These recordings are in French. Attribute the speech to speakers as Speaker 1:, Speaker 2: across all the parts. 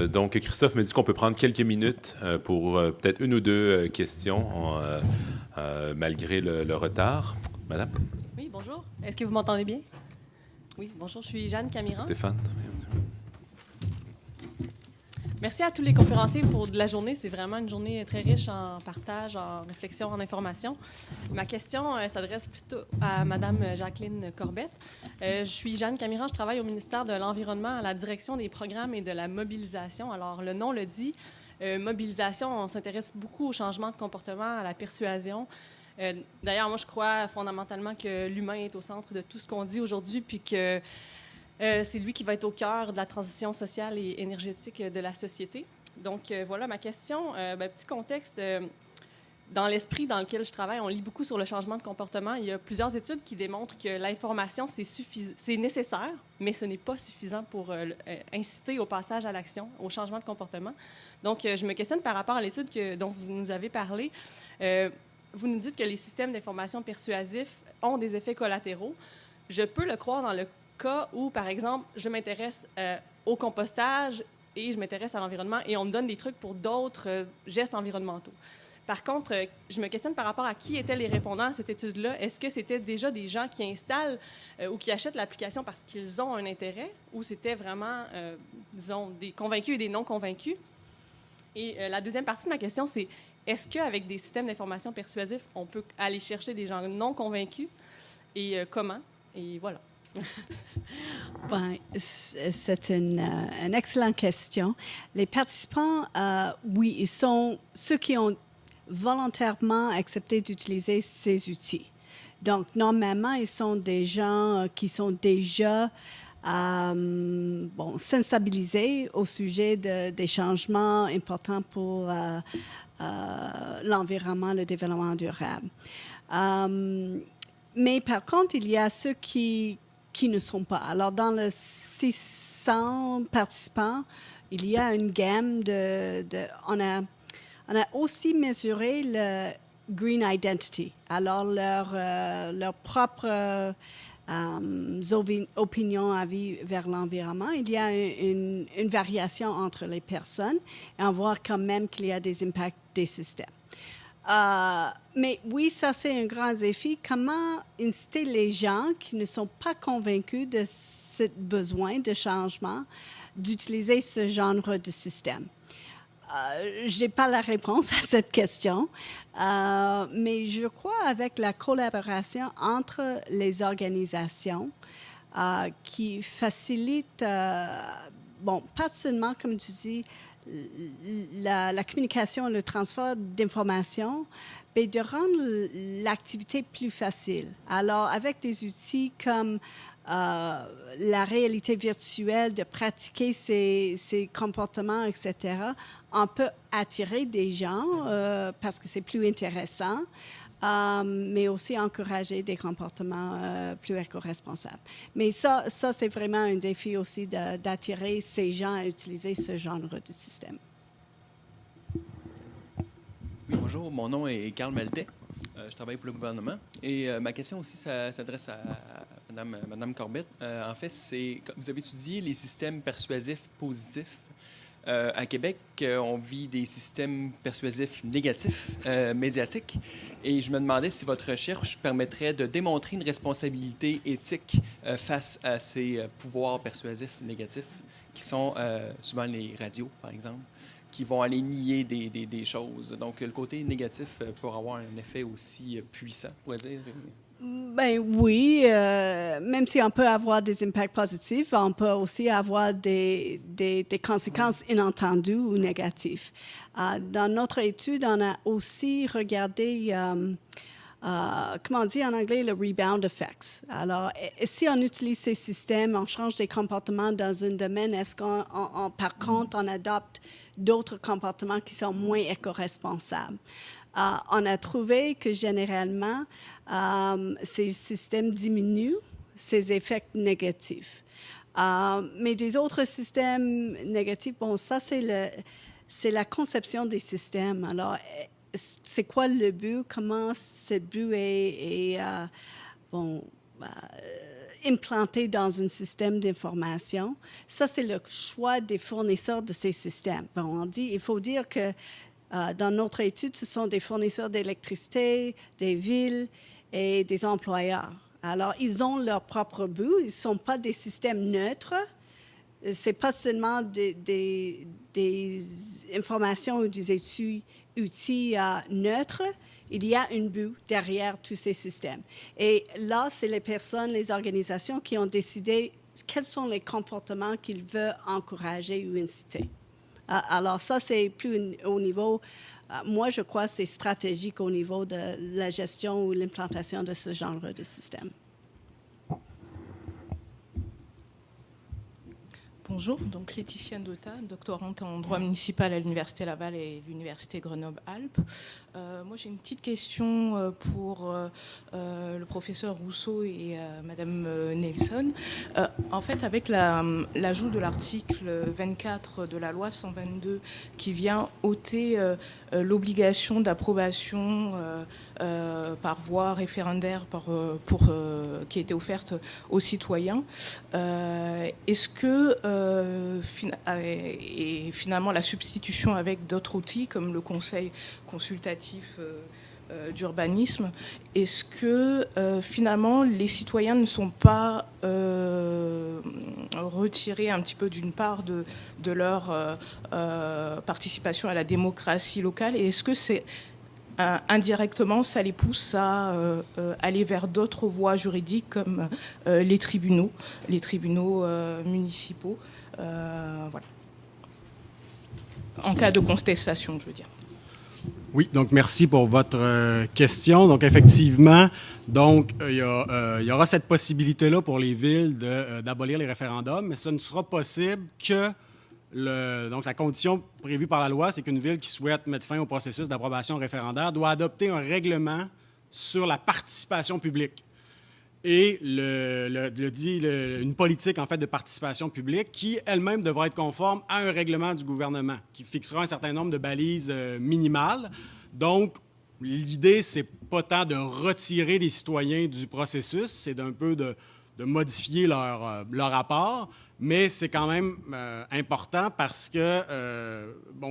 Speaker 1: Donc, Christophe me dit qu'on peut prendre quelques minutes pour peut-être une ou deux questions, malgré le retard. Madame?
Speaker 2: Oui, bonjour. Est-ce que vous m'entendez bien? Oui, bonjour, je suis Jeanne Camiran.
Speaker 1: Stéphane?
Speaker 2: Merci à tous les conférenciers pour de la journée. C'est vraiment une journée très riche en partage, en réflexion, en information. Ma question s'adresse plutôt à Madame Jacqueline Corbette. Je suis Jeanne Camiran, je travaille au ministère de l'Environnement à la direction des programmes et de la mobilisation. Alors, le nom le dit, mobilisation, on s'intéresse beaucoup au changement de comportement, à la persuasion. D'ailleurs, moi, je crois fondamentalement que l'humain est au centre de tout ce qu'on dit aujourd'hui, puis que c'est lui qui va être au cœur de la transition sociale et énergétique de la société. Donc, voilà ma question. Petit contexte. Dans l'esprit dans lequel je travaille, on lit beaucoup sur le changement de comportement. Il y a plusieurs études qui démontrent que l'information, c'est nécessaire, mais ce n'est pas suffisant pour inciter au passage à l'action, au changement de comportement. Donc, je me questionne par rapport à l'étude dont vous nous avez parlé. Vous nous dites que les systèmes d'information persuasifs ont des effets collatéraux. Je peux le croire dans le cas où, par exemple, je m'intéresse au compostage et je m'intéresse à l'environnement et on me donne des trucs pour d'autres gestes environnementaux. Par contre, je me questionne par rapport à qui étaient les répondants à cette étude-là. Est-ce que c'était déjà des gens qui installent ou qui achètent l'application parce qu'ils ont un intérêt ou c'était vraiment, disons, des convaincus et des non-convaincus? Et la deuxième partie de ma question, c'est est-ce qu'avec des systèmes d'information persuasifs, on peut aller chercher des gens non convaincus et comment? Et voilà.
Speaker 3: Ben, c'est une excellente question. Les participants, oui, ils sont ceux qui ont volontairement accepté d'utiliser ces outils. Donc, normalement, ils sont des gens qui sont déjà sensibilisés au sujet des changements importants pour l'environnement, le développement durable. Mais par contre, il y a ceux qui ne sont pas. Alors, dans les 600 participants, il y a une gamme on a aussi mesuré le Green Identity. Alors, leur propre opinions, avis vers l'environnement. Il y a une variation entre les personnes et on voit quand même qu'il y a des impacts des systèmes. Mais oui, ça c'est un grand défi. Comment inciter les gens qui ne sont pas convaincus de ce besoin de changement d'utiliser ce genre de système? Je n'ai pas la réponse à cette question, mais je crois avec la collaboration entre les organisations qui facilite, pas seulement, comme tu dis, la communication, le transfert d'informations, mais de rendre l'activité plus facile. Alors, avec des outils comme la réalité virtuelle, de pratiquer ces comportements, etc., on peut attirer des gens parce que c'est plus intéressant, mais aussi encourager des comportements plus éco-responsables. Mais ça c'est vraiment un défi aussi d'attirer ces gens à utiliser ce genre de système.
Speaker 4: Oui, bonjour, mon nom est Carl Maltais. Je travaille pour le gouvernement. Et ma question aussi s'adresse à Madame Corbette. En fait, vous avez étudié les systèmes persuasifs positifs. À Québec, on vit des systèmes persuasifs négatifs, médiatiques. Et je me demandais si votre recherche permettrait de démontrer une responsabilité éthique face à ces pouvoirs persuasifs négatifs, qui sont souvent les radios, par exemple, qui vont aller nier des choses. Donc, le côté négatif peut avoir un effet aussi puissant, on pourrait dire.
Speaker 3: Ben oui, même si on peut avoir des impacts positifs, on peut aussi avoir des conséquences inattendues ou négatives. Dans notre étude, on a aussi regardé, comment on dit en anglais, le rebound effects. Alors, si on utilise ces systèmes, on change des comportements dans un domaine, est-ce qu'on, par contre, on adopte d'autres comportements qui sont moins éco-responsables? On a trouvé que généralement, ces systèmes diminuent ces effets négatifs. Mais des autres systèmes négatifs, ça, c'est la conception des systèmes. Alors, c'est quoi le but? Comment ce but est implantés dans un système d'information. Ça, c'est le choix des fournisseurs de ces systèmes. Bon, il faut dire que dans notre étude, ce sont des fournisseurs d'électricité, des villes et des employeurs. Alors, ils ont leur propre but. Ils ne sont pas des systèmes neutres. Ce n'est pas seulement des informations ou des outils neutres. Il y a un but derrière tous ces systèmes. Et là, c'est les personnes, les organisations qui ont décidé quels sont les comportements qu'ils veulent encourager ou inciter. Alors ça, c'est plus au niveau, moi je crois que c'est stratégique au niveau de la gestion ou l'implantation de ce genre de système.
Speaker 5: Bonjour, donc Laetitia Ndota, doctorante en droit municipal à l'Université Laval et l'Université Grenoble-Alpes. Moi, j'ai une petite question pour le professeur Rousseau et Madame Nelson. En fait, avec l'ajout de l'article 24 de la loi 122 qui vient ôter l'obligation d'approbation par voie référendaire qui a été offerte aux citoyens, est-ce que et finalement la substitution avec d'autres outils comme le conseil consultatif d'urbanisme, est-ce que finalement les citoyens ne sont pas retirés un petit peu d'une part de leur participation à la démocratie locale, et est-ce que c'est indirectement, ça les pousse à aller vers d'autres voies juridiques comme les tribunaux municipaux, voilà. En cas de contestation, je veux dire.
Speaker 6: Oui, donc merci pour votre question. Donc effectivement, il y aura cette possibilité-là pour les villes d'abolir les référendums, mais ça ne sera possible que donc, la condition prévue par la loi, c'est qu'une ville qui souhaite mettre fin au processus d'approbation référendaire doit adopter un règlement sur la participation publique et une politique en fait de participation publique qui elle-même devra être conforme à un règlement du gouvernement qui fixera un certain nombre de balises minimales. Donc, l'idée, c'est pas tant de retirer les citoyens du processus, c'est d'un peu de modifier leur rapport. Mais c'est quand même important parce que,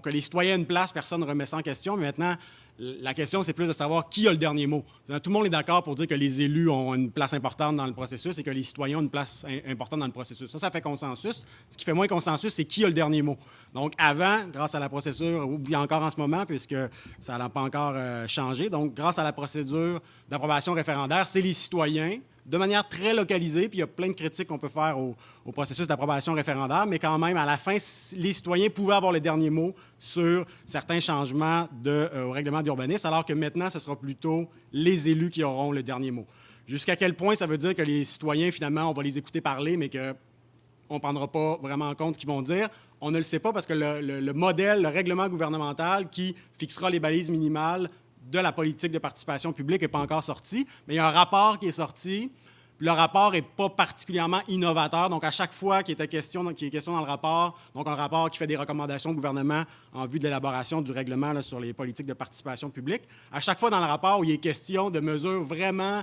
Speaker 6: que les citoyens aient une place, personne ne remet ça en question. Mais maintenant, la question, c'est plus de savoir qui a le dernier mot. Tout le monde est d'accord pour dire que les élus ont une place importante dans le processus et que les citoyens ont une place importante dans le processus. Ça fait consensus. Ce qui fait moins consensus, c'est qui a le dernier mot. Donc, avant, grâce à la procédure, ou bien encore en ce moment, puisque ça n'a pas encore changé, donc grâce à la procédure d'approbation référendaire, c'est les citoyens, de manière très localisée, puis il y a plein de critiques qu'on peut faire au processus d'approbation référendaire, mais quand même, à la fin, les citoyens pouvaient avoir le dernier mot sur certains changements au règlement d'urbanisme, alors que maintenant, ce sera plutôt les élus qui auront le dernier mot. Jusqu'à quel point ça veut dire que les citoyens, finalement, on va les écouter parler, mais qu'on ne prendra pas vraiment en compte ce qu'ils vont dire? On ne le sait pas parce que le modèle, le règlement gouvernemental qui fixera les balises minimales de la politique de participation publique n'est pas encore sorti, mais il y a un rapport qui est sorti. Le rapport n'est pas particulièrement innovateur. Donc, à chaque fois qu'il est question dans le rapport, donc un rapport qui fait des recommandations au gouvernement en vue de l'élaboration du règlement là, sur les politiques de participation publique, à chaque fois dans le rapport où il est question de mesures vraiment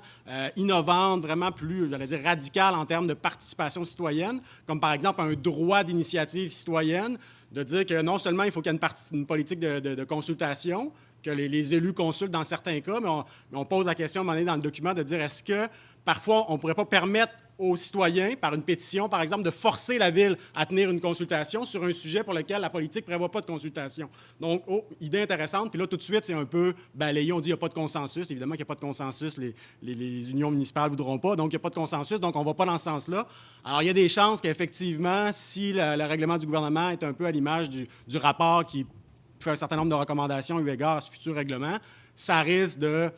Speaker 6: innovantes, vraiment plus, j'allais dire, radicales en termes de participation citoyenne, comme par exemple un droit d'initiative citoyenne, de dire que non seulement il faut qu'il y ait une politique de consultation, que les élus consultent dans certains cas, mais on pose la question à un moment donné dans le document de dire est-ce que parfois on ne pourrait pas permettre aux citoyens, par une pétition par exemple, de forcer la ville à tenir une consultation sur un sujet pour lequel la politique ne prévoit pas de consultation. Donc, idée intéressante, puis là tout de suite c'est un peu balayé, on dit qu'il n'y a pas de consensus, évidemment qu'il n'y a pas de consensus, les unions municipales ne voudront pas, donc il n'y a pas de consensus, donc on ne va pas dans ce sens-là. Alors il y a des chances qu'effectivement, si le règlement du gouvernement est un peu à l'image du rapport qui fait un certain nombre de recommandations eu égard à ce futur règlement, ça risque de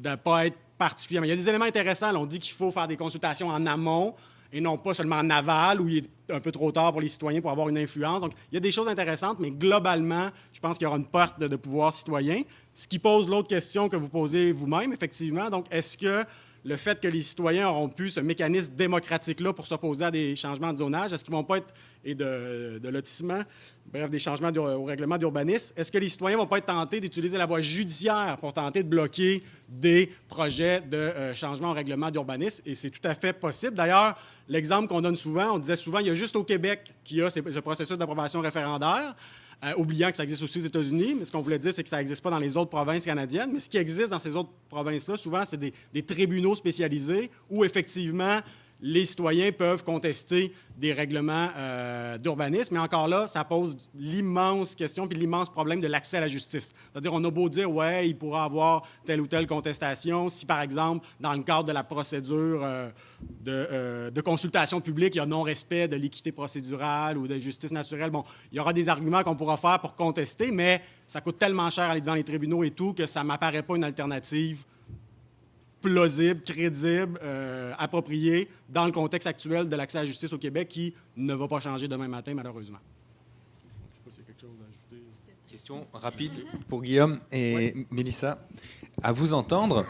Speaker 6: ne pas être particulièrement. Il y a des éléments intéressants. Là, on dit qu'il faut faire des consultations en amont et non pas seulement en aval, où il est un peu trop tard pour les citoyens pour avoir une influence. Donc, il y a des choses intéressantes, mais globalement, je pense qu'il y aura une perte de pouvoir citoyen. Ce qui pose l'autre question que vous posez vous-même, effectivement. Donc, est-ce que le fait que les citoyens auront pu ce mécanisme démocratique-là pour s'opposer à des changements de zonage, est-ce qu'ils vont pas être, et de lotissement, bref, des changements au règlement d'urbanisme, est-ce que les citoyens vont pas être tentés d'utiliser la voie judiciaire pour tenter de bloquer des projets de changement au règlement d'urbanisme? Et c'est tout à fait possible. D'ailleurs, l'exemple qu'on donne souvent, on disait souvent, il y a juste au Québec qui a ce processus d'approbation référendaire, oubliant que ça existe aussi aux États-Unis, mais ce qu'on voulait dire, c'est que ça n'existe pas dans les autres provinces canadiennes. Mais ce qui existe dans ces autres provinces-là, souvent, c'est des tribunaux spécialisés où, effectivement, les citoyens peuvent contester des règlements d'urbanisme. Mais encore là, ça pose l'immense question puis l'immense problème de l'accès à la justice. C'est-à-dire, on a beau dire, ouais, il pourra avoir telle ou telle contestation si, par exemple, dans le cadre de la procédure de consultation publique, il y a non-respect de l'équité procédurale ou de justice naturelle. Bon, il y aura des arguments qu'on pourra faire pour contester, mais ça coûte tellement cher aller devant les tribunaux et tout que ça ne m'apparaît pas une alternative plausible, crédible, appropriée dans le contexte actuel de l'accès à la justice au Québec qui ne va pas changer demain matin, malheureusement. Je ne sais pas s'il y a quelque chose à ajouter.
Speaker 7: Question rapide pour Guillaume et Mélissa. À vous entendre,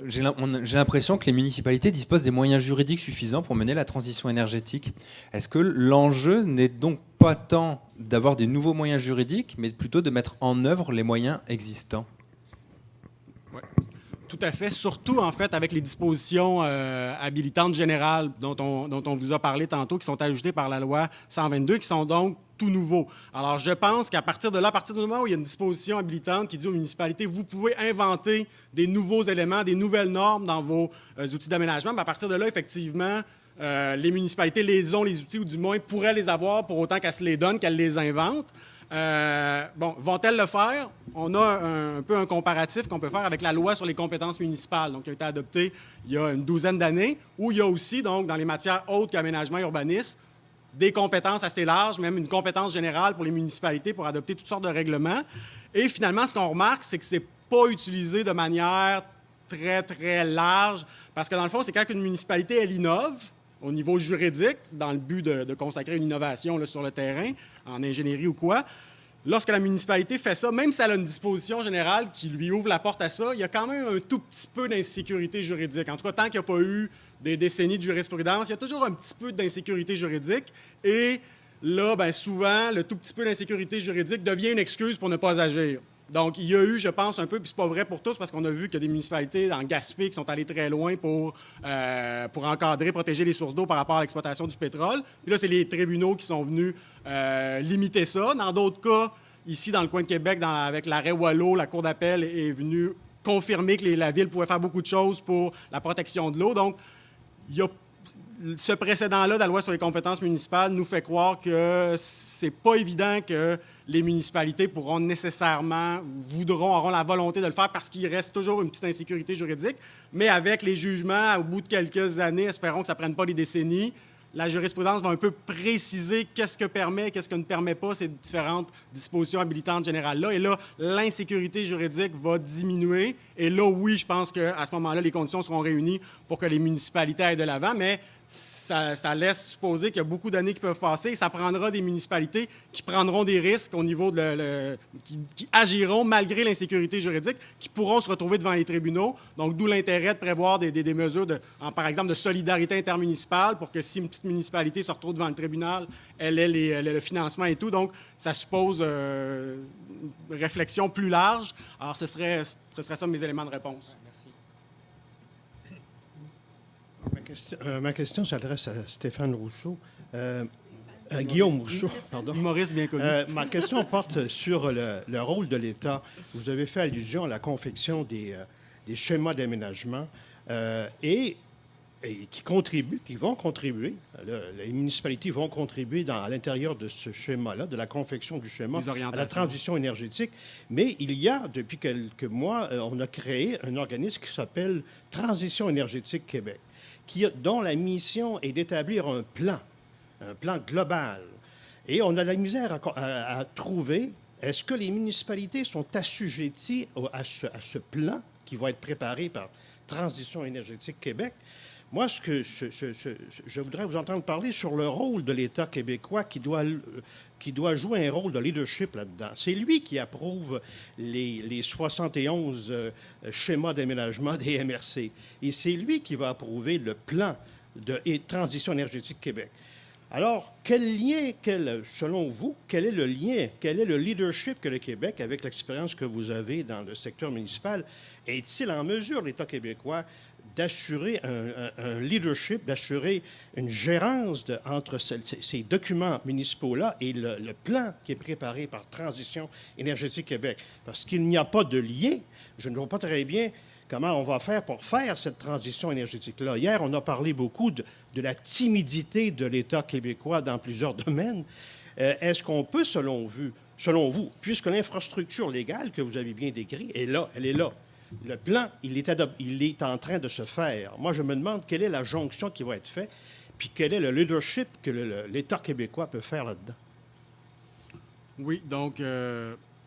Speaker 7: j'ai l'impression que les municipalités disposent des moyens juridiques suffisants pour mener la transition énergétique. Est-ce que l'enjeu n'est donc pas tant d'avoir des nouveaux moyens juridiques, mais plutôt de mettre en œuvre les moyens existants?
Speaker 6: Oui, tout à fait. Surtout, en fait, avec les dispositions habilitantes générales dont on vous a parlé tantôt, qui sont ajoutées par la loi 122, qui sont donc tout nouveaux. Alors, je pense qu'à partir de là, à partir du moment où il y a une disposition habilitante qui dit aux municipalités, vous pouvez inventer des nouveaux éléments, des nouvelles normes dans vos outils d'aménagement, mais à partir de là, effectivement, les municipalités les ont, les outils, ou du moins pourraient les avoir pour autant qu'elles se les donnent, qu'elles les inventent. Vont-elles le faire? On a un peu un comparatif qu'on peut faire avec la loi sur les compétences municipales, donc qui a été adoptée il y a une douzaine d'années, où il y a aussi, donc, dans les matières autres qu'aménagement et urbanisme, des compétences assez larges, même une compétence générale pour les municipalités pour adopter toutes sortes de règlements. Et finalement, ce qu'on remarque, c'est que ce n'est pas utilisé de manière très, très large, parce que dans le fond, c'est quand une municipalité, elle innove au niveau juridique, dans le but de consacrer une innovation là, sur le terrain, en ingénierie ou quoi. Lorsque la municipalité fait ça, même si elle a une disposition générale qui lui ouvre la porte à ça, il y a quand même un tout petit peu d'insécurité juridique. En tout cas, tant qu'il n'y a pas eu des décennies de jurisprudence, il y a toujours un petit peu d'insécurité juridique. Et là, bien souvent, le tout petit peu d'insécurité juridique devient une excuse pour ne pas agir. Donc, il y a eu, je pense, un peu, puis c'est pas vrai pour tous, parce qu'on a vu qu'il y a des municipalités dans Gaspé qui sont allées très loin pour encadrer, protéger les sources d'eau par rapport à l'exploitation du pétrole. Puis là, c'est les tribunaux qui sont venus limiter ça. Dans d'autres cas, ici, dans le coin de Québec, avec l'arrêt Wallo, la Cour d'appel est venue confirmer que la Ville pouvait faire beaucoup de choses pour la protection de l'eau. Donc, il y a ce précédent-là de la loi sur les compétences municipales nous fait croire que c'est pas évident que les municipalités pourront nécessairement, auront la volonté de le faire parce qu'il reste toujours une petite insécurité juridique. Mais avec les jugements, au bout de quelques années, espérons que ça ne prenne pas des décennies, la jurisprudence va un peu préciser qu'est-ce que permet, qu'est-ce que ne permet pas ces différentes dispositions habilitantes générales-là. Et là, l'insécurité juridique va diminuer. Et là, oui, je pense qu'à ce moment-là, les conditions seront réunies pour que les municipalités aillent de l'avant. Mais ça laisse supposer qu'il y a beaucoup d'années qui peuvent passer et ça prendra des municipalités qui prendront des risques au niveau qui agiront malgré l'insécurité juridique, qui pourront se retrouver devant les tribunaux. Donc, d'où l'intérêt de prévoir des mesures, par exemple, de solidarité intermunicipale pour que si une petite municipalité se retrouve devant le tribunal, elle ait le financement et tout. Donc, ça suppose une réflexion plus large. Alors, ce serait ça mes éléments de réponse.
Speaker 8: Ma question s'adresse à Stéphane Rousseau. Guillaume Rousseau, pardon.
Speaker 6: Humoriste bien connu.
Speaker 8: Ma question porte sur le rôle de l'État. Vous avez fait allusion à la confection des schémas d'aménagement et qui vont contribuer. Les municipalités vont contribuer à l'intérieur de ce schéma-là, de la confection du schéma, à la transition énergétique. Mais il y a, depuis quelques mois, on a créé un organisme qui s'appelle Transition énergétique Québec, dont la mission est d'établir un plan global. Et on a la misère à trouver, est-ce que les municipalités sont assujetties à ce plan qui va être préparé par Transition énergétique Québec? Moi, je voudrais vous entendre parler sur le rôle de l'État québécois qui doit jouer un rôle de leadership là-dedans. C'est lui qui approuve les 71 schémas d'aménagement des MRC. Et c'est lui qui va approuver le plan de transition énergétique Québec. Alors, selon vous, quel est le lien, quel est le leadership que le Québec, avec l'expérience que vous avez dans le secteur municipal, est-il en mesure, l'État québécois, d'assurer un leadership, d'assurer une gérance entre ces documents municipaux-là et le plan qui est préparé par Transition énergétique Québec? Parce qu'il n'y a pas de lien. Je ne vois pas très bien comment on va faire pour faire cette transition énergétique-là. Hier, on a parlé beaucoup de la timidité de l'État québécois dans plusieurs domaines. Est-ce qu'on peut, selon vous, puisque l'infrastructure légale que vous avez bien décrite est là, elle est là, le plan, il est en train de se faire. Moi, je me demande quelle est la jonction qui va être faite, puis quel est le leadership que l'État québécois peut faire là-dedans.
Speaker 6: Oui, donc,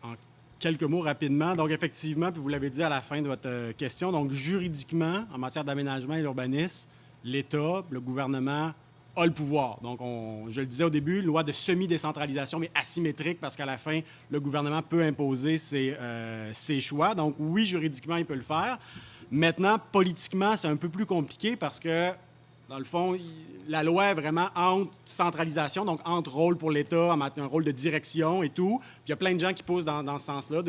Speaker 6: en quelques mots rapidement. Donc, effectivement, puis vous l'avez dit à la fin de votre question, donc juridiquement, en matière d'aménagement et d'urbanisme, l'État, le gouvernement a le pouvoir. Donc, je le disais au début, une loi de semi-décentralisation, mais asymétrique, parce qu'à la fin, le gouvernement peut imposer ses choix. Donc, oui, juridiquement, il peut le faire. Maintenant, politiquement, c'est un peu plus compliqué parce que, dans le fond, la loi est vraiment entre centralisation, donc entre rôle pour l'État, un rôle de direction et tout. Puis il y a plein de gens qui posent dans ce sens-là.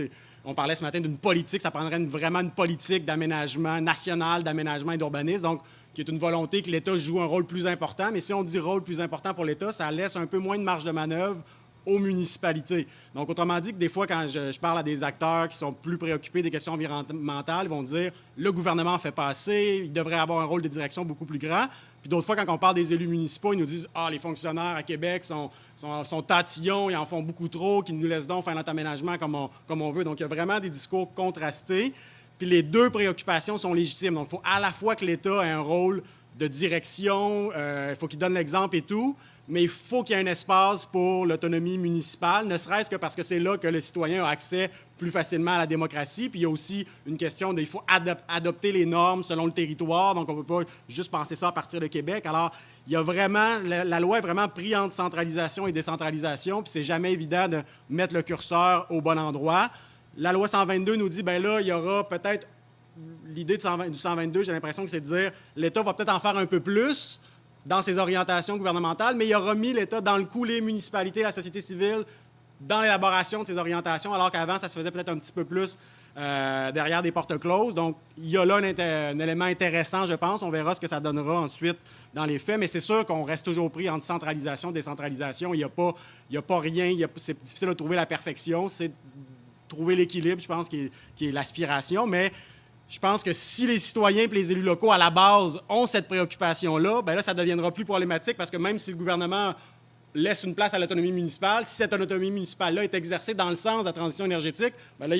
Speaker 6: On parlait ce matin d'une politique, ça prendrait vraiment une politique d'aménagement national, d'aménagement et d'urbanisme, donc qui est une volonté que l'État joue un rôle plus important. Mais si on dit rôle plus important pour l'État, ça laisse un peu moins de marge de manœuvre aux municipalités. Donc, autrement dit, que des fois, quand je parle à des acteurs qui sont plus préoccupés des questions environnementales, ils vont dire « le gouvernement en fait pas assez, il devrait avoir un rôle de direction beaucoup plus grand ». Puis d'autres fois, quand on parle des élus municipaux, ils nous disent « ah, les fonctionnaires à Québec sont tatillons, ils en font beaucoup trop, qu'ils nous laissent donc faire notre aménagement comme on veut ». Donc, il y a vraiment des discours contrastés. Puis les deux préoccupations sont légitimes. Donc, il faut à la fois que l'État ait un rôle de direction, il faut qu'il donne l'exemple et tout, mais il faut qu'il y ait un espace pour l'autonomie municipale, ne serait-ce que parce que c'est là que le citoyen a accès plus facilement à la démocratie. Puis il y a aussi une question il faut adopter les normes selon le territoire, donc on ne peut pas juste penser ça à partir de Québec. Alors, il y a vraiment, la loi est vraiment prise entre centralisation et décentralisation, puis c'est jamais évident de mettre le curseur au bon endroit. La loi 122 nous dit, bien là, il y aura peut-être, l'idée du 122, j'ai l'impression que c'est de dire, l'État va peut-être en faire un peu plus dans ses orientations gouvernementales, mais il aura mis l'État dans le coup, les municipalités, la société civile, dans l'élaboration de ces orientations, alors qu'avant, ça se faisait peut-être un petit peu plus derrière des portes closes. Donc, il y a là un élément intéressant, je pense. On verra ce que ça donnera ensuite dans les faits, mais c'est sûr qu'on reste toujours pris entre centralisation et décentralisation. Il n'y a pas rien, c'est difficile de trouver la perfection, c'est trouver l'équilibre, je pense, qui est l'aspiration, mais je pense que si les citoyens et les élus locaux, à la base, ont cette préoccupation-là, bien là, ça deviendra plus problématique parce que même si le gouvernement laisse une place à l'autonomie municipale, si cette autonomie municipale-là est exercée dans le sens de la transition énergétique, bien là,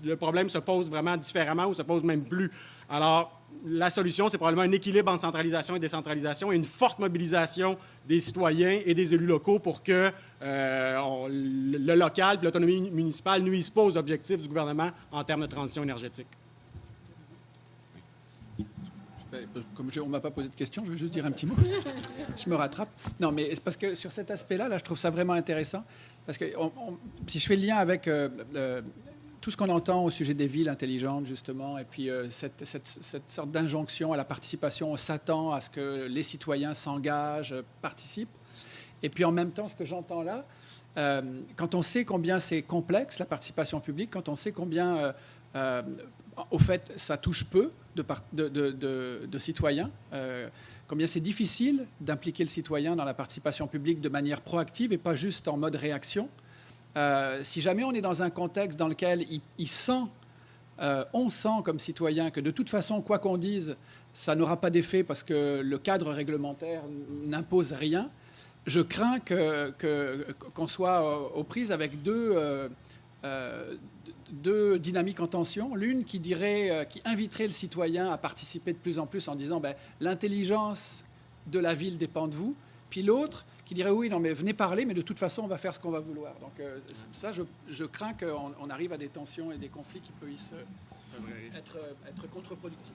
Speaker 6: le problème se pose vraiment différemment ou se pose même plus. Alors, la solution, c'est probablement un équilibre entre centralisation et décentralisation et une forte mobilisation des citoyens et des élus locaux pour que le local et l'autonomie municipale ne nuisent pas aux objectifs du gouvernement en termes de transition énergétique.
Speaker 9: Comme on ne m'a pas posé de questions, je vais juste dire un petit mot. Je me rattrape. Non, mais c'est parce que sur cet aspect-là, je trouve ça vraiment intéressant. Parce que si je fais le lien avec tout ce qu'on entend au sujet des villes intelligentes, justement, et puis cette sorte d'injonction à la participation, on s'attend à ce que les citoyens s'engagent, participent. Et puis en même temps, ce que j'entends là, quand on sait combien c'est complexe, la participation publique, quand on sait combien, au fait, ça touche peu de citoyens, combien c'est difficile d'impliquer le citoyen dans la participation publique de manière proactive et pas juste en mode réaction. Si jamais on est dans un contexte dans lequel on sent comme citoyen que de toute façon, quoi qu'on dise, ça n'aura pas d'effet parce que le cadre réglementaire n'impose rien, je crains qu'on soit aux prises avec deux dynamiques en tension. L'une qui inviterait le citoyen à participer de plus en plus en disant l'intelligence de la ville dépend de vous. Puis l'autre qui dirait oui, non, mais venez parler, mais de toute façon, on va faire ce qu'on va vouloir. Donc ça, je crains qu'on arrive à des tensions et des conflits qui peuvent être contre-productifs.